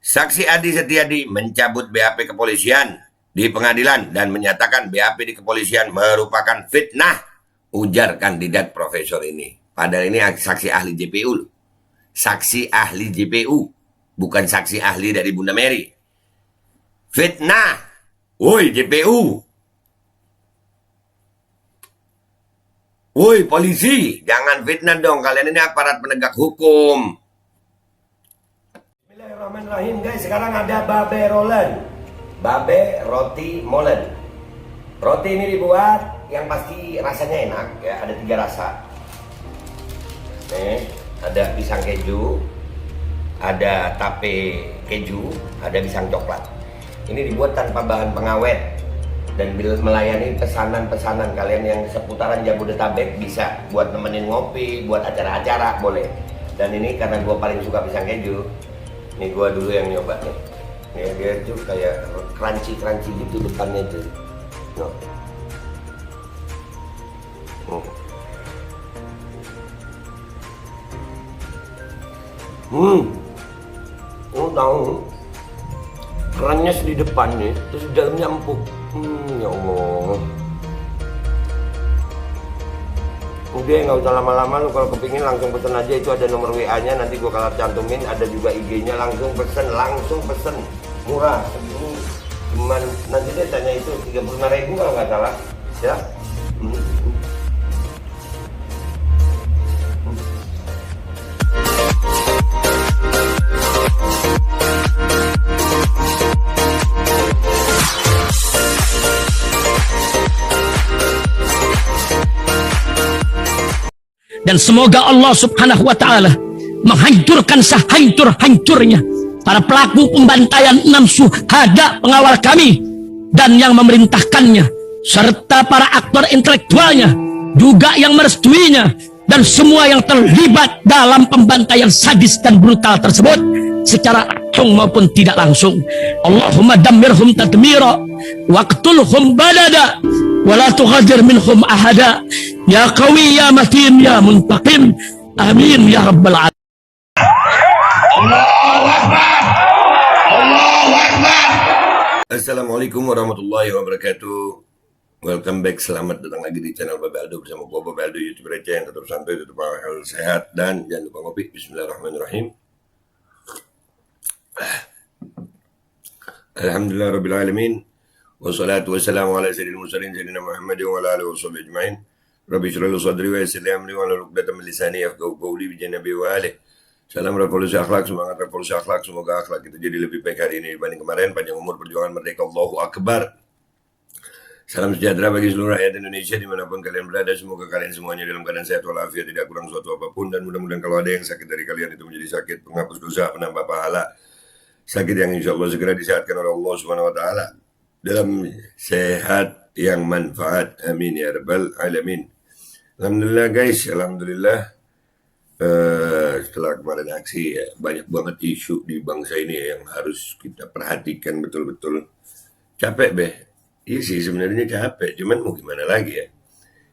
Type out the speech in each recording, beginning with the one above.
Saksi Adi Setiadi mencabut BAP kepolisian di pengadilan dan menyatakan BAP di kepolisian merupakan fitnah, ujar kandidat profesor ini. Padahal ini saksi ahli JPU. Saksi ahli JPU, bukan saksi ahli dari Bunda Mary. Fitnah. Woi JPU. Woi polisi, jangan fitnah dong. Kalian ini aparat penegak hukum. Bismillahirrahmanirrahim guys. Sekarang ada babe rolen. Babe roti molen. Roti ini dibuat yang pasti rasanya enak ya. Ada 3 rasa. Nih, ada pisang keju, ada tape keju, ada pisang coklat. Ini dibuat tanpa bahan pengawet dan melayani pesanan-pesanan kalian yang seputaran Jabodetabek. Bisa buat nemenin ngopi, buat acara-acara boleh. Dan ini karena gue paling suka pisang keju, ini gue dulu yang nyoba nih. Ya, dia tuh kayak crunchy gitu depannya tuh. No. Tahu kerannya di depannya, terus di dalamnya empuk. Ya Allah. Udah nggak usah lama-lama, lu kalau kepingin langsung pesen aja, itu ada nomor WA-nya, nanti gua kalau cantumin, ada juga IG-nya, langsung pesen, murah. Ini cuman nanti dia tanya itu 35.000 kalau nggak salah, ya. Dan semoga Allah subhanahu wa ta'ala menghancurkan sehancur-hancurnya para pelaku pembantaian 6 syuhada pengawal kami dan yang memerintahkannya, serta para aktor intelektualnya juga yang merestuinya, dan semua yang terlibat dalam pembantaian sadis dan brutal tersebut secara langsung maupun tidak langsung. Allahumma dammirhum tadmira waqtulhum balada wala tughadir minhum ahada ya qawi ya matin ya muntaqim amin ya rabbal alamin. Allahu Akbar. Allahu Akbar. Assalamualaikum warahmatullahi wabarakatuh. Welcome back, selamat datang lagi di channel Babe Aldo bersama gua Babe Aldo, YouTuber receh yang tetap santai, tetap awal sehat, dan jangan lupa ngopi. Bismillahirrahmanirrahim. Alhamdulillah Rabbil Alamin. Wassalatu wassalamu ala sayyidil mursalin sayyidina Muhammad wa ala alihi washabihi ajma'in. Rabbi shrah li sadri wa yassir li amri wahlul 'uqdatam min lisani yafqahu qawli bi janabi wa alihi. Salam revolusi akhlak, semangat revolusi akhlak. Semoga akhlak kita jadi lebih baik hari ini dibanding kemarin. Panjang umur, perjuangan merdeka. Allahu Akbar. Salam sejahtera bagi seluruh rakyat Indonesia dimanapun kalian berada. Semoga kalian semuanya dalam keadaan sehat walafiat, tidak kurang suatu apapun. Dan mudah-mudahan kalau ada yang sakit dari kalian itu menjadi sakit penghapus dosa, penambah pahala. Sakit yang insya Allah segera disehatkan oleh Allah Subhanahu Wa Taala dalam sehat yang manfaat. Amin ya rabbal alamin. Alhamdulillah guys, alhamdulillah. Setelah kemarin aksi ya, banyak banget isu di bangsa ini yang harus kita perhatikan betul-betul. Capek beh. Iya sih sebenarnya capek, cuman mau gimana lagi ya.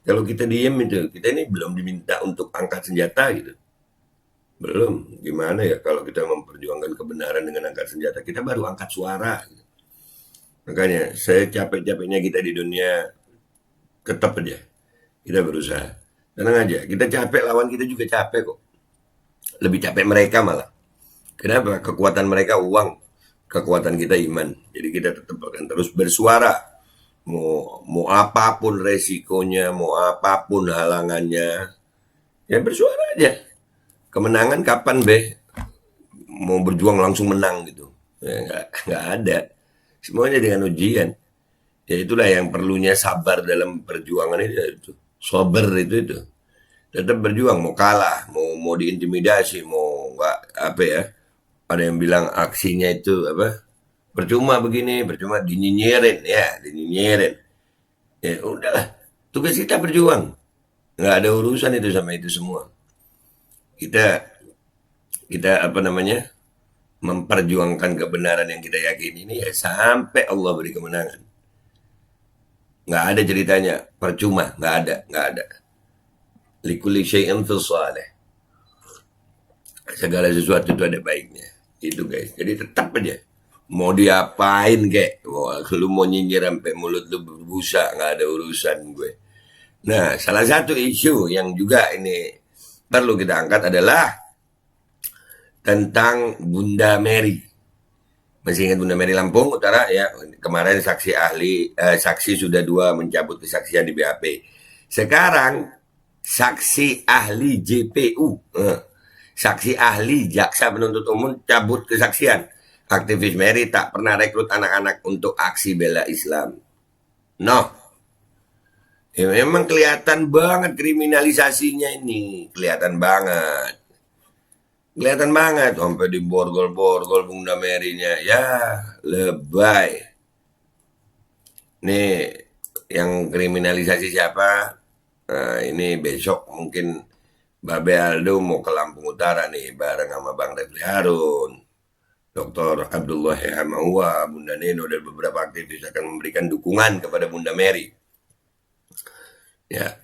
Kalau kita diem itu, kita ini belum diminta untuk angkat senjata gitu. Belum, gimana ya kalau kita memperjuangkan kebenaran dengan angkat senjata, kita baru angkat suara gitu. Makanya saya capek-capeknya kita di dunia, tetap aja kita berusaha. Tenang aja, kita capek, lawan kita juga capek kok. Lebih capek mereka malah. Kenapa? Kekuatan mereka uang, kekuatan kita iman. Jadi kita tetap akan terus bersuara. Mau apapun resikonya, mau apapun halangannya, ya bersuara aja. Kemenangan kapan be? Mau berjuang langsung menang gitu? Ya, nggak ada. Semuanya dengan ujian. Ya itulah yang perlunya sabar dalam perjuangan itu. Sabar itu. Tetap berjuang, mau kalah, mau diintimidasi, mau nggak apa ya? Ada yang bilang aksinya itu apa? Percuma begini, percuma dinyinyirin. Ya udahlah, tugas kita berjuang, nggak ada urusan itu sama itu semua. Kita apa namanya, memperjuangkan kebenaran yang kita yakini ini ya sampai Allah beri kemenangan. Nggak ada ceritanya percuma, nggak ada. Likulli syai'in fi shalih. Segala sesuatu itu ada baiknya. Itu guys. Jadi tetap aja. Mau diapain kek. Wah, lu mau nyinyir sampai mulut lu berbusa. Nggak ada urusan gue. Nah, salah satu isu yang juga ini perlu kita angkat adalah tentang Bunda Mary. Masih ingat Bunda Mary Lampung Utara ya? Kemarin saksi sudah 2 mencabut kesaksian di BAP. Sekarang saksi ahli JPU, saksi ahli jaksa penuntut umum cabut kesaksian. Aktivis Mary tak pernah rekrut anak-anak untuk aksi bela Islam. No. Ya, memang kelihatan banget kriminalisasinya ini. Kelihatan banget. Kelihatan banget. Sampai diborgol-borgol Bunda Mary-nya. Ya, lebay. Nih, yang kriminalisasi siapa? Nah, ini besok mungkin Babe Aldo mau ke Lampung Utara nih. Bareng sama Bang Refli Harun. Dr. Abdullah Hamawa, Bunda Neno, dan beberapa aktivis akan memberikan dukungan kepada Bunda Mary. Ya,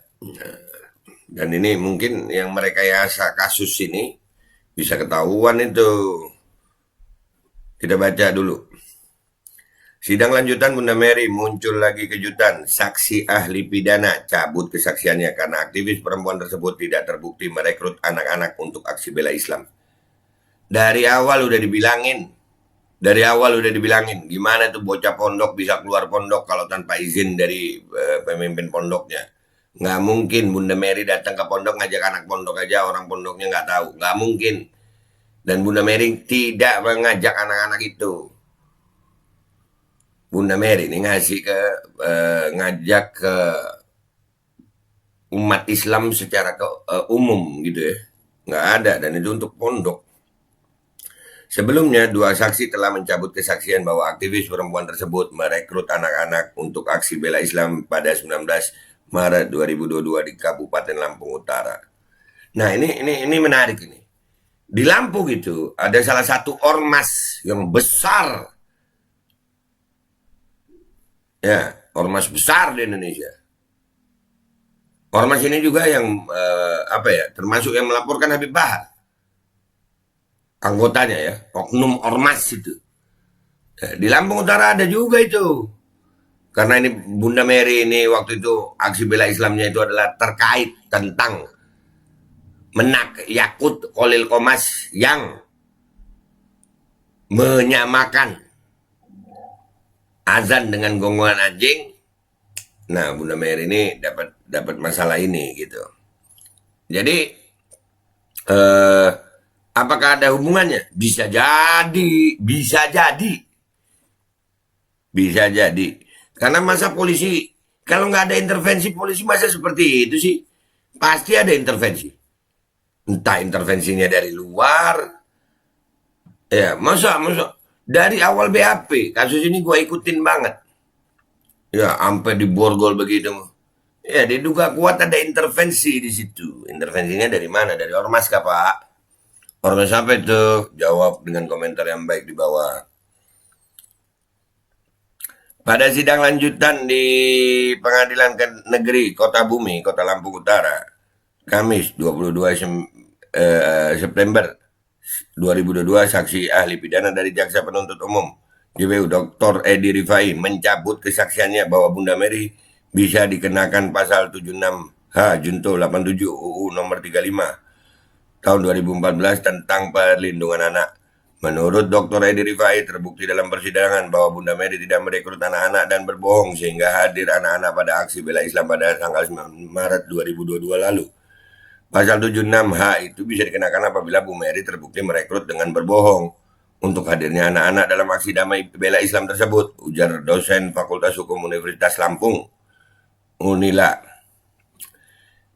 dan ini mungkin yang merekayasa kasus ini bisa ketahuan itu. Kita baca dulu. Sidang lanjutan Bunda Mary, muncul lagi kejutan. Saksi ahli pidana cabut kesaksiannya karena aktivis perempuan tersebut tidak terbukti merekrut anak-anak untuk aksi bela Islam. Dari awal udah dibilangin. Gimana tuh bocah pondok bisa keluar pondok kalau tanpa izin dari pemimpin pondoknya. Nggak mungkin Bunda Mary datang ke pondok ngajak anak pondok aja, orang pondoknya nggak tahu. Nggak mungkin. Dan Bunda Mary tidak mengajak anak-anak itu. Bunda Mary ini ngajak ke umat Islam secara umum gitu ya. Nggak ada, dan itu untuk pondok. Sebelumnya, 2 saksi telah mencabut kesaksian bahwa aktivis perempuan tersebut merekrut anak-anak untuk aksi bela Islam pada 19 Maret 2022 di Kabupaten Lampung Utara. Nah, ini menarik ini. Di Lampung itu ada salah satu ormas yang besar. Ya, ormas besar di Indonesia. Ormas ini juga yang termasuk yang melaporkan Habib Bahar. Anggotanya ya, oknum ormas itu. Di Lampung Utara ada juga itu. Karena ini Bunda Mary ini waktu itu aksi bela Islamnya itu adalah terkait tentang menak Yakut Khalil Qomas yang menyamakan azan dengan gonggongan anjing. Nah, Bunda Mary ini dapat masalah ini gitu. Jadi apakah ada hubungannya? Bisa jadi. Karena masa polisi, kalau nggak ada intervensi polisi masa seperti itu sih? Pasti ada intervensi. Entah intervensinya dari luar. Ya, masa dari awal BAP, kasus ini gue ikutin banget. Ya, sampai diborgol begitu. Ya, diduga kuat ada intervensi di situ. Intervensinya dari mana? Dari ormas kah, Pak? Ormas apa itu? Jawab dengan komentar yang baik di bawah. Pada sidang lanjutan di Pengadilan Negeri Kota Bumi, Kota Lampung Utara, Kamis 22 September 2022, saksi ahli pidana dari Jaksa Penuntut Umum JPU Dr. Edi Rifai mencabut kesaksiannya bahwa Bunda Mary bisa dikenakan pasal 76H Junto 87 UU nomor 35 tahun 2014 tentang perlindungan anak. Menurut Dr. Edi Rifai, terbukti dalam persidangan bahwa Bunda Mary tidak merekrut anak-anak dan berbohong sehingga hadir anak-anak pada aksi bela Islam pada tanggal 9 Maret 2022 lalu. Pasal 76H itu bisa dikenakan apabila Bu Mary terbukti merekrut dengan berbohong untuk hadirnya anak-anak dalam aksi damai bela Islam tersebut, ujar dosen Fakultas Hukum Universitas Lampung, Unila.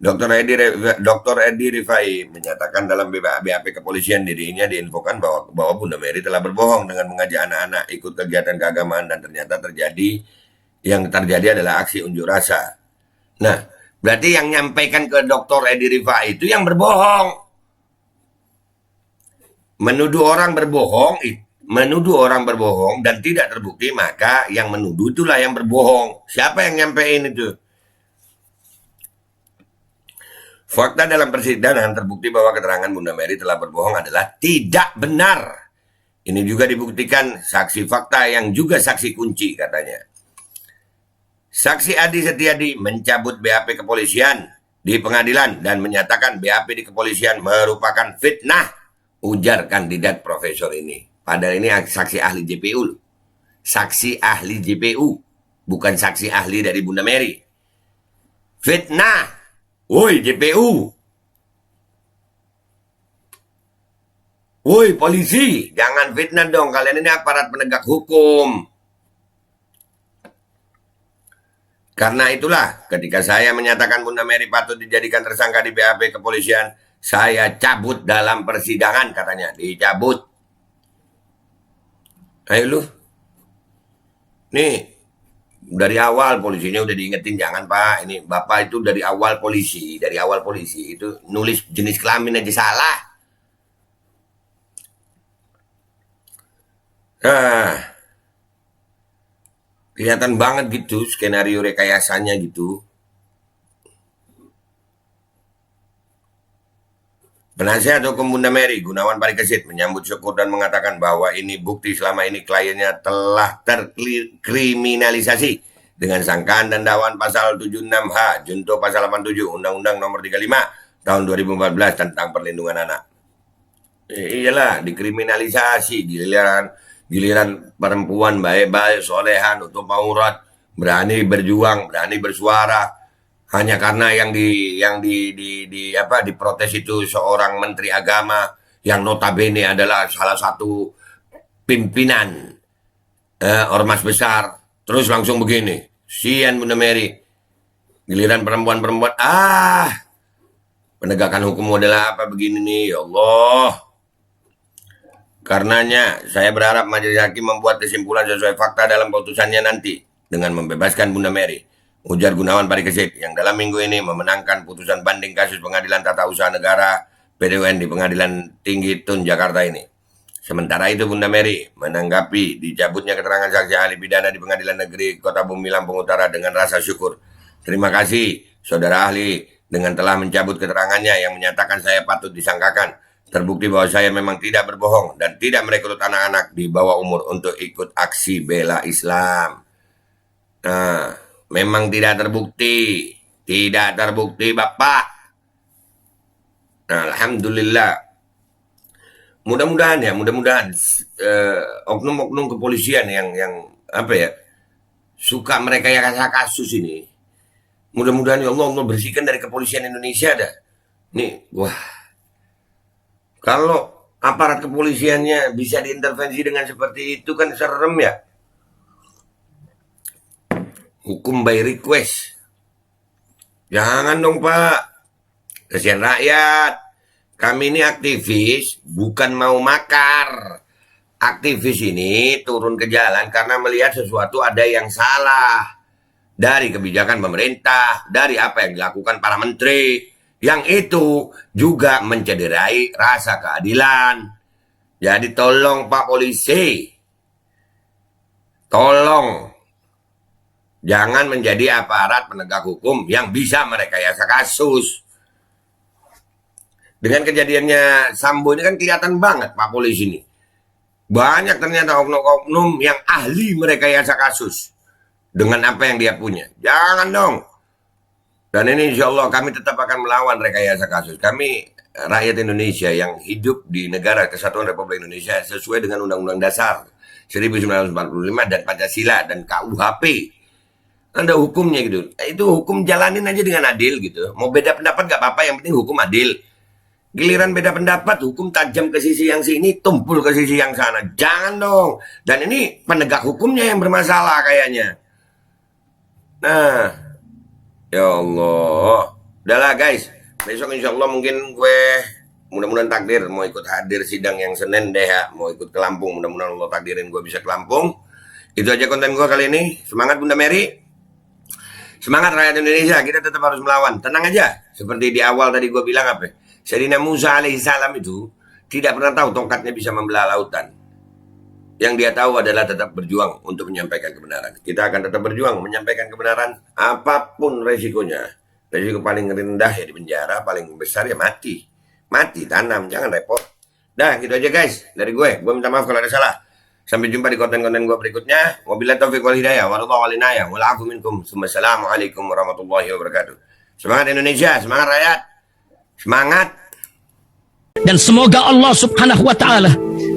Dr. Edi Rifai menyatakan dalam BAP kepolisian dirinya diinfokan bahwa Bunda Mary telah berbohong dengan mengajak anak-anak ikut kegiatan keagamaan dan ternyata yang terjadi adalah aksi unjuk rasa. Nah, berarti yang nyampaikan ke Dr. Edi Rifai itu yang berbohong. Menuduh orang berbohong dan tidak terbukti, maka yang menuduh itulah yang berbohong. Siapa yang nyampein itu? Fakta dalam persidangan terbukti bahwa keterangan Bunda Mary telah berbohong adalah tidak benar. Ini juga dibuktikan saksi fakta yang juga saksi kunci katanya. Saksi Adi Setiadi mencabut BAP kepolisian di pengadilan dan menyatakan BAP di kepolisian merupakan fitnah, ujar kandidat profesor ini. Padahal ini saksi ahli JPU. Saksi ahli JPU, bukan saksi ahli dari Bunda Mary. Fitnah. Woi JPU. Woi polisi, jangan fitnah dong. Kalian ini aparat penegak hukum. Karena itulah ketika saya menyatakan Bunda Mary patut dijadikan tersangka di BAP kepolisian, saya cabut dalam persidangan katanya. Dicabut. Ayo lu. Nih, dari awal polisinya udah diingetin, jangan Pak. Ini Bapak itu dari awal polisi. Dari awal polisi itu nulis jenis kelamin aja salah. Nah, kelihatan banget gitu skenario rekayasanya gitu. Penasihat hukum Bunda Mary, Gunawan Parikesit, menyambut syukur dan mengatakan bahwa ini bukti selama ini kliennya telah terkriminalisasi dengan sangkaan dan dakwaan pasal 76H, junto pasal 87 Undang-Undang Nomor 35 tahun 2014 tentang perlindungan anak. Iyalah, dikriminalisasi, giliran perempuan baik-baik, solehan, nutup aurat, berani berjuang, berani bersuara, hanya karena yang diprotes itu seorang menteri agama yang notabene adalah salah satu pimpinan ormas besar, terus langsung begini, sian Bunda Mary, giliran perempuan-perempuan, penegakan hukum adalah apa begini nih, ya Allah. Karenanya, saya berharap majelis hakim membuat kesimpulan sesuai fakta dalam putusannya nanti dengan membebaskan Bunda Mary, ujar Gunawan Parikesit yang dalam minggu ini memenangkan putusan banding kasus Pengadilan Tata Usaha Negara (PT UN) di Pengadilan Tinggi Tun Jakarta ini. Sementara itu Bunda Mary menanggapi dicabutnya keterangan saksi ahli pidana di Pengadilan Negeri Kota Bumi Lampung Utara dengan rasa syukur. Terima kasih saudara ahli dengan telah mencabut keterangannya yang menyatakan saya patut disangkakan. Terbukti bahwa saya memang tidak berbohong dan tidak merekrut anak-anak di bawah umur untuk ikut aksi bela Islam. Nah, memang tidak terbukti. Tidak terbukti, Bapak. Nah, Alhamdulillah. Mudah-mudahan oknum-oknum kepolisian yang suka merekayasa kasus ini. Mudah-mudahan ya Allah bersihkan dari kepolisian Indonesia dah. Nih, wah. Kalau aparat kepolisiannya bisa diintervensi dengan seperti itu kan serem ya. Hukum by request. Jangan dong Pak. Kasihan rakyat. Kami ini aktivis, bukan mau makar. Aktivis ini turun ke jalan karena melihat sesuatu ada yang salah. Dari kebijakan pemerintah, dari apa yang dilakukan para menteri. Yang itu juga mencederai rasa keadilan. Jadi tolong Pak Polisi. Tolong. Jangan menjadi aparat penegak hukum yang bisa merekayasa kasus. Dengan kejadiannya Sambo ini kan kelihatan banget Pak Polisi ini. Banyak ternyata oknum-oknum yang ahli merekayasa kasus. Dengan apa yang dia punya. Jangan dong. Dan ini insya Allah kami tetap akan melawan rekayasa kasus. Kami rakyat Indonesia yang hidup di negara Kesatuan Republik Indonesia sesuai dengan Undang-Undang Dasar 1945 dan Pancasila dan KUHP. Ada hukumnya gitu. Itu hukum jalanin aja dengan adil gitu. Mau beda pendapat gak apa-apa, yang penting hukum adil. Giliran beda pendapat, hukum tajam ke sisi yang sini, tumpul ke sisi yang sana. Jangan dong. Dan ini penegak hukumnya yang bermasalah kayaknya. Nah, ya Allah. Udahlah guys. Besok insya Allah mungkin gue mudah-mudahan takdir mau ikut hadir sidang yang Senin deh ya. Mau ikut ke Lampung. Mudah-mudahan Allah takdirin gue bisa ke Lampung. Itu aja konten gue kali ini. Semangat Bunda Mary. Semangat rakyat Indonesia. Kita tetap harus melawan. Tenang aja. Seperti di awal tadi gue bilang apa? Sayyidina Musa alaihissalam itu tidak pernah tahu tongkatnya bisa membelah lautan. Yang dia tahu adalah tetap berjuang untuk menyampaikan kebenaran. Kita akan tetap berjuang menyampaikan kebenaran apapun resikonya. Resiko paling rendah ya di penjara, paling besar ya mati. Mati, tanam, jangan repot. Dah, gitu aja guys dari gue. Gue minta maaf kalau ada salah. Sampai jumpa di konten-konten gue berikutnya. Wabillahi taufiq wal hidayah. Wallahu walinayah. Wala'afu minkum. Assalamualaikum warahmatullahi wabarakatuh. Semangat Indonesia, semangat rakyat. Semangat. Dan semoga Allah subhanahu wa ta'ala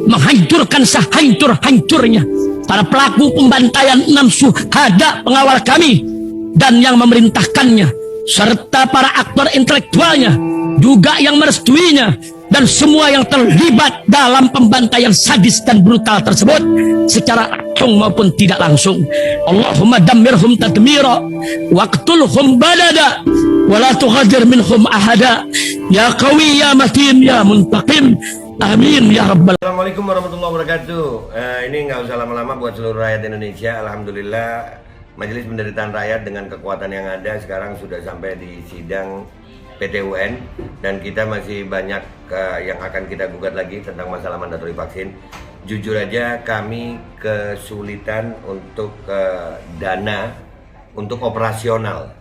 menghancurkan sehancur-hancurnya para pelaku pembantaian 6 syuhada pengawal kami dan yang memerintahkannya, serta para aktor intelektualnya juga yang merestuinya, dan semua yang terlibat dalam pembantaian sadis dan brutal tersebut secara langsung maupun tidak langsung. Allahumma dammirhum tadmira waqtulhum badada wala tughadir minhum ahada ya qawi ya matin ya muntaqim. Amin ya rabbal. Assalamualaikum warahmatullahi wabarakatuh. Ini nggak usah lama-lama buat seluruh rakyat Indonesia. Alhamdulillah Majelis Penderitaan Rakyat dengan kekuatan yang ada sekarang sudah sampai di sidang PT UN, dan kita masih banyak yang akan kita gugat lagi tentang masalah mandatori vaksin. Jujur aja kami kesulitan untuk dana untuk operasional.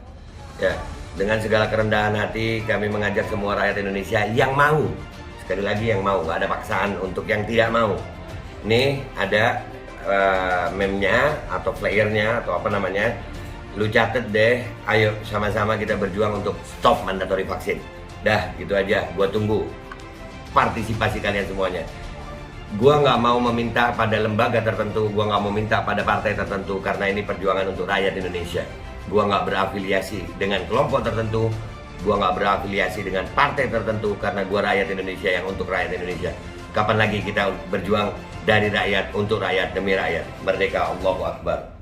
Ya, dengan segala kerendahan hati kami mengajak semua rakyat Indonesia yang mau, sekali lagi yang mau, nggak ada paksaan untuk yang tidak mau. Nih ada meme-nya atau flyernya atau apa namanya. Lu catet deh, ayo sama-sama kita berjuang untuk stop mandatori vaksin. Dah, gitu aja, gua tunggu partisipasi kalian semuanya. Gua nggak mau meminta pada lembaga tertentu, gua nggak mau minta pada partai tertentu, karena ini perjuangan untuk rakyat Indonesia. Gua nggak berafiliasi dengan kelompok tertentu, gua nggak berafiliasi dengan partai tertentu, karena gua rakyat Indonesia yang untuk rakyat Indonesia. Kapan lagi kita berjuang dari rakyat untuk rakyat demi rakyat? Merdeka, Allahu Akbar.